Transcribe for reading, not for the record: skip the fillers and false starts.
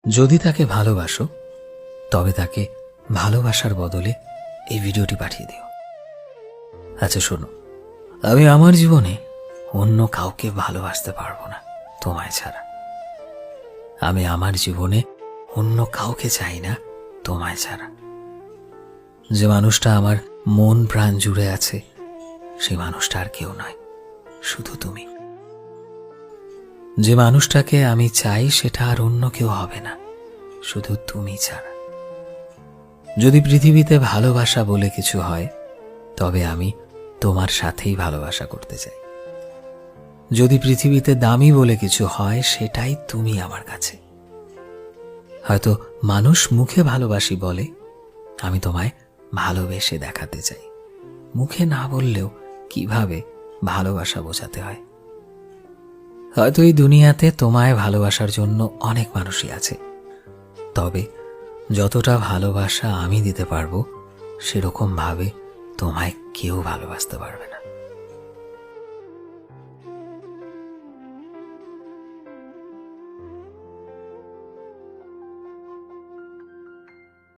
যদি তাকে ভালোবাসো তবে তাকে ভালোবাসার বদলে এই ভিডিওটি পাঠিয়ে দিও। আচ্ছা শোনো, আমি আমার জীবনে অন্য কাউকে ভালোবাসতে পারবো না তোমায় ছাড়া। আমি আমার জীবনে অন্য কাউকে চাই না তোমায় ছাড়া। যে মানুষটা আমার মন প্রাণ জুড়ে আছে সেই মানুষটা আর কেউ নয়, শুধু তুমি। যে মানুষটাকে আমি চাই সেটা আর অন্য কেউ হবে না, শুধু তুমি ছাড়া। যদি পৃথিবীতে ভালোবাসা বলে কিছু হয় তবে আমি তোমার সাথেই ভালোবাসা করতে চাই। যদি পৃথিবীতে দামি বলে কিছু হয় সেটাই তুমি আমার কাছে। হয়তো মানুষ মুখে ভালোবাসি বলে, আমি তোমায় ভালোবেসে দেখাতে চাই। মুখে না বললেও কিভাবে ভালোবাসা বোঝাতে হয়। হয়তো এই দুনিয়াতে তোমায় ভালোবাসার জন্য অনেক মানুষই আছে, তবে যতটা ভালোবাসা আমি দিতে পারবো সেরকম ভাবে তোমায় কেউ ভালোবাসতে পারবে না।